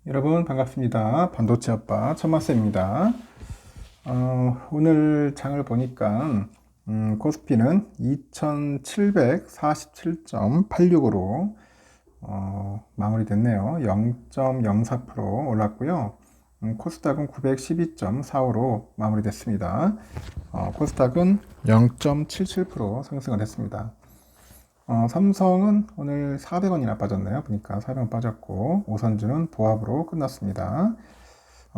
여러분 반갑습니다. 반도체 아빠 천마스입니다. 오늘 장을 보니까 코스피는 2747.86으로 마무리됐네요. 0.04% 올랐고요. 코스닥은 912.45로 마무리됐습니다. 코스닥은 0.77% 상승을 했습니다. 삼성은 오늘 400원이나 빠졌네요. 보니까 400원 빠졌고, 오선주는 보합으로 끝났습니다.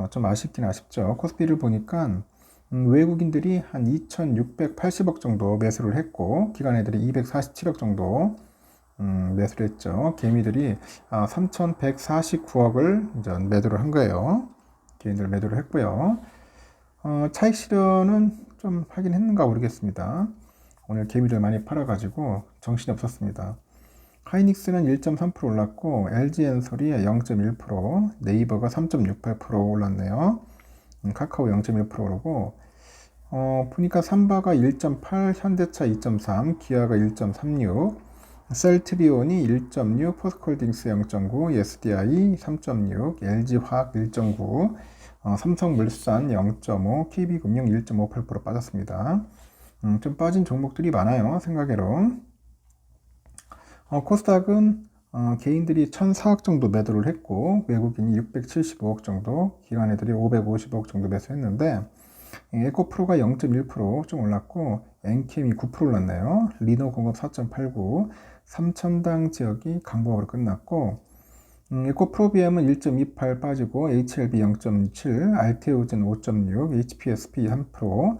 좀 아쉽긴 아쉽죠. 코스피를 보니까 외국인들이 한 2,680억 정도 매수를 했고, 기관 애들이 247억 정도 매수를 했죠. 개미들이 3,149억을 이제 매도를 한 거예요. 개인들 매도를 했고요. 차익 실현은 좀 하긴 했는가 모르겠습니다. 오늘 개미를 많이 팔아가지고 정신이 없었습니다. 하이닉스는 1.3% 올랐고 LG엔솔이 0.1%, 네이버가 3.68% 올랐네요. 카카오 0.1% 오르고 보니까 삼바가 1.8, 현대차 2.3, 기아가 1.36, 셀트리온이 1.6, 포스코홀딩스 0.9, SDI 3.6, LG화학 1.9, 삼성물산 0.5, KB금융 1.58% 빠졌습니다. 좀 빠진 종목들이 많아요. 생각외로. 코스닥은 개인들이 1,004억 정도 매도를 했고 외국인이 675억 정도, 기관 애들이 550억 정도 매수했는데 에코프로가 0.1%좀 올랐고 엔캠이 9% 올랐네요. 리노공업 4.89, 삼천당 지역이 강보합으로 끝났고 에코프로비엠은 1.28 빠지고 HLB 0.7, 알테오젠 5.6, HPSP 3%,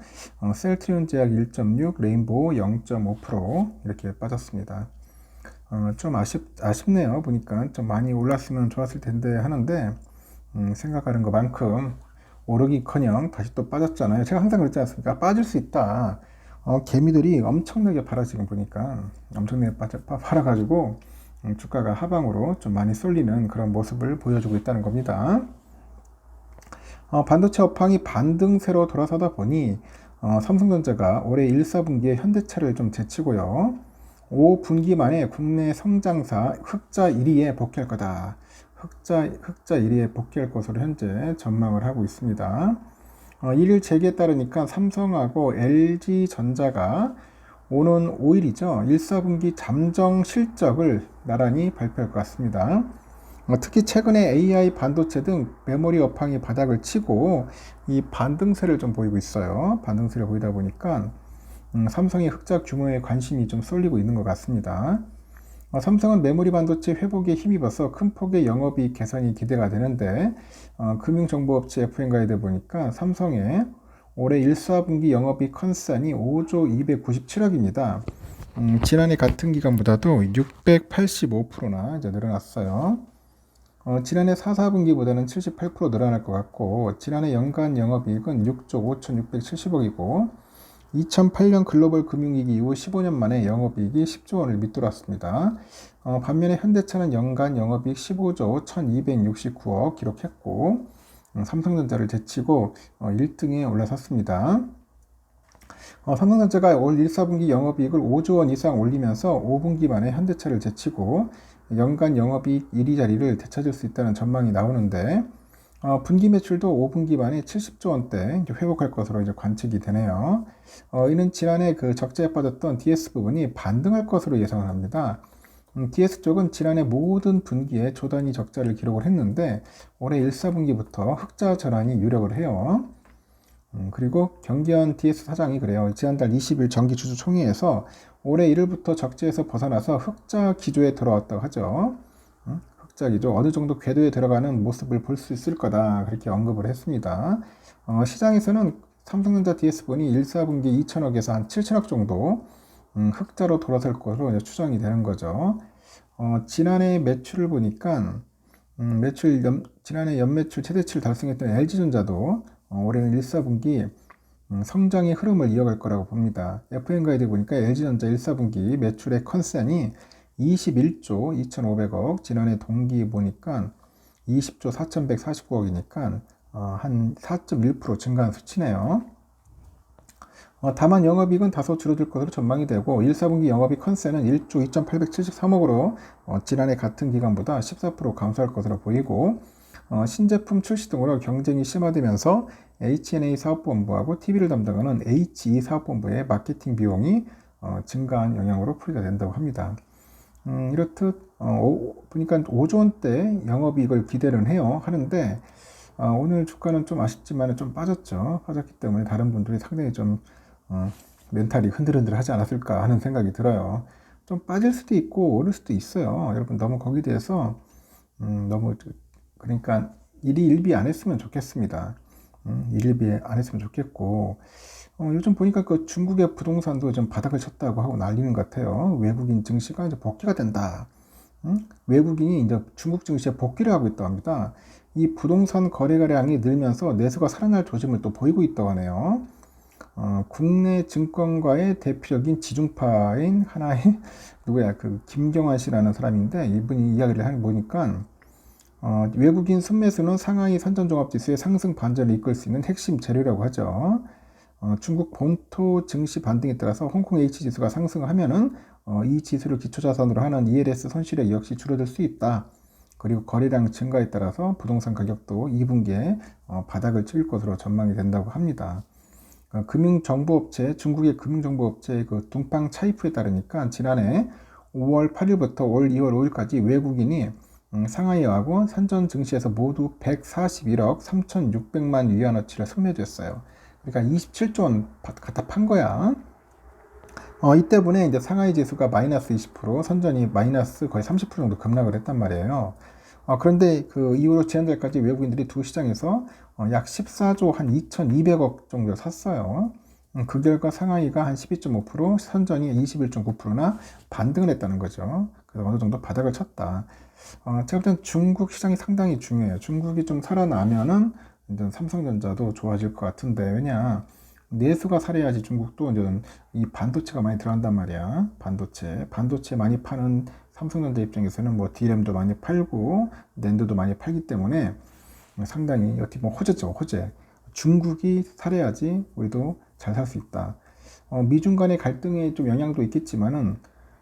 셀트리온 제약 1.6, 레인보우 0.5% 이렇게 빠졌습니다. 좀 아쉽네요. 보니까 좀 많이 올랐으면 좋았을 텐데 하는데 생각하는 것만큼 오르기커녕 다시 또 빠졌잖아요. 제가 항상 그랬지 않습니까? 빠질 수 있다. 개미들이 엄청나게 팔아 지금 보니까 엄청나게 팔아가지고 주가가 하방으로 좀 많이 쏠리는 그런 모습을 보여주고 있다는 겁니다. 반도체 업황이 반등세로 돌아서다 보니 삼성전자가 올해 1, 4분기에 현대차를 좀 제치고요. 5분기 만에 국내 성장사 흑자 1위에 복귀할 거다. 흑자 1위에 복귀할 것으로 현재 전망을 하고 있습니다. 1일 재계에 따르니까 삼성하고 LG전자가 오는 5일이죠. 1, 4분기 잠정 실적을 나란히 발표할 것 같습니다. 특히 최근에 AI 반도체 등 메모리 업황이 바닥을 치고 이 반등세를 좀 보이고 있어요. 반등세를 보이다 보니까 삼성의 흑자 규모에 관심이 좀 쏠리고 있는 것 같습니다. 삼성은 메모리 반도체 회복에 힘입어서 큰 폭의 영업이익 개선이 기대가 되는데 금융정보업체 FN가이드 보니까 삼성의 올해 1, 4분기 영업이익 컨센이 5조 297억입니다. 지난해 같은 기간보다도 685%나 이제 늘어났어요. 지난해 4, 4분기보다는 78% 늘어날 것 같고 지난해 연간 영업이익은 6조 5,670억이고 2008년 글로벌 금융위기 이후 15년 만에 영업이익이 10조 원을 밑돌았습니다. 반면에 현대차는 연간 영업이익 15조 1269억 기록했고 삼성전자를 제치고 1등에 올라섰습니다. 삼성전자가 올 1, 4분기 영업이익을 5조 원 이상 올리면서 5분기 만에 현대차를 제치고 연간 영업이익 1위 자리를 되찾을 수 있다는 전망이 나오는데 분기 매출도 5분기 만에 70조 원대 회복할 것으로 이제 관측이 되네요. 이는 지난해 그 적자에 빠졌던 DS 부분이 반등할 것으로 예상을 합니다. DS 쪽은 지난해 모든 분기에 조단위 적자를 기록을 했는데 올해 1, 4분기부터 흑자 전환이 유력을 해요. 그리고 경기현 DS 사장이 그래요. 지난달 20일 정기주주총회에서 올해 1월부터 적자에서 벗어나서 흑자 기조에 들어왔다고 하죠. 흑자 기조, 어느 정도 궤도에 들어가는 모습을 볼 수 있을 거다. 그렇게 언급을 했습니다. 시장에서는 삼성전자 DS분이 1, 4분기 2천억에서 한 7천억 정도 흑자로 돌아설 것으로 이제 추정이 되는 거죠. 지난해 매출을 보니까 지난해 연매출 최대치를 달성했던 LG전자도 올해는 1, 4분기 성장의 흐름을 이어갈 거라고 봅니다. FN가이드 보니까 LG전자 1, 4분기 매출의 컨센이 21조 2,500억, 지난해 동기 보니까 20조 4,149억이니까 한 4.1% 증가한 수치네요. 다만 영업이익은 다소 줄어들 것으로 전망이 되고 1, 4분기 영업이익 컨센은 1조 2,873억으로 지난해 같은 기간보다 14% 감소할 것으로 보이고 신제품 출시 등으로 경쟁이 심화되면서 H&A 사업본부하고 TV를 담당하는 HE 사업본부의 마케팅 비용이 증가한 영향으로 풀이가 된다고 합니다. 이렇듯 보니까 5조 원대 영업이익을 기대를 해요. 하는데 오늘 주가는 좀 아쉽지만 좀 빠졌죠. 빠졌기 때문에 다른 분들이 상당히 좀 멘탈이 흔들흔들하지 않았을까 하는 생각이 들어요. 좀 빠질 수도 있고 오를 수도 있어요. 여러분 너무 거기에 대해서 너무 그러니까 일희일비 안 했으면 좋겠습니다. 일일비 안 했으면 좋겠고 요즘 보니까 그 중국의 부동산도 좀 바닥을 쳤다고 하고 난리는 것 같아요. 외국인 증시가 이제 복귀가 된다. 외국인이 이제 중국 증시에 복귀를 하고 있다고 합니다. 이 부동산 거래량이 늘면서 내수가 살아날 조짐을 또 보이고 있다고 하네요. 국내 증권가의 대표적인 지중파인 하나의 누구야 그 김경환 씨라는 사람인데 이분이 이야기를 하는 거 보니까 외국인 순매수는 상하이 선전종합지수의 상승 반전을 이끌 수 있는 핵심 재료라고 하죠. 중국 본토 증시 반등에 따라서 홍콩 H지수가 상승하면은 이 지수를 기초자산으로 하는 ELS 손실액 역시 줄어들 수 있다. 그리고 거래량 증가에 따라서 부동산 가격도 2분기에 바닥을 칠 것으로 전망이 된다고 합니다. 금융정보업체, 중국의 금융정보업체 그 둥팡 차이프에 따르니까 지난해 5월 8일부터 올 2월 5일까지 외국인이 상하이하고 산전 증시에서 모두 141억 3,600만 위안어치를 순매도했어요. 그러니까 27조 원 갖다 판 거야. 이 때문에 이제 상하이 지수가 마이너스 20%, 선전이 마이너스 거의 30% 정도 급락을 했단 말이에요. 그런데 그 이후로 지난달까지 외국인들이 두 시장에서 약 14조 한 2,200억 정도 샀어요. 그 결과 상하이가 한 12.5%, 선전이 21.9%나 반등을 했다는 거죠. 그래서 어느 정도 바닥을 쳤다. 제가 볼 때는 중국 시장이 상당히 중요해요. 중국이 좀 살아나면은 이제 삼성전자도 좋아질 것 같은데, 왜냐, 내수가 살아야지 중국도 이제 이 반도체가 많이 들어간단 말이야. 반도체 많이 파는 삼성전자 입장에서는 뭐 DRAM도 많이 팔고, 낸드도 많이 팔기 때문에 상당히 어떻게 보면 호재죠, 호재. 중국이 살아야지 우리도 잘 살 수 있다. 미중 간의 갈등에 좀 영향도 있겠지만은,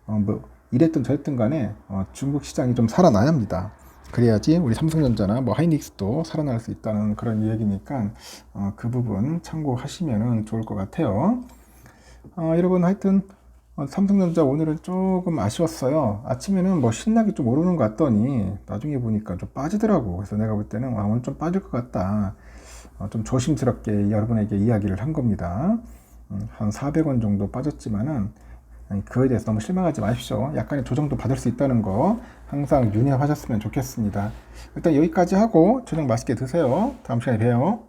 뭐, 이랬든 저랬든 간에 중국 시장이 좀 살아나야 합니다. 그래야지 우리 삼성전자나 뭐 하이닉스도 살아날 수 있다는 그런 이야기니까 그 부분 참고하시면 좋을 것 같아요. 여러분 하여튼 삼성전자 오늘은 조금 아쉬웠어요. 아침에는 뭐 신나게 좀 오르는 것 같더니 나중에 보니까 좀 빠지더라고. 그래서 내가 볼 때는 오늘 좀 빠질 것 같다. 좀 조심스럽게 여러분에게 이야기를 한 겁니다. 한 400원 정도 빠졌지만은 그거에 대해서 너무 실망하지 마십시오. 약간의 조정도 받을 수 있다는 거 항상 유념하셨으면 좋겠습니다. 일단 여기까지 하고 저녁 맛있게 드세요. 다음 시간에 봬요.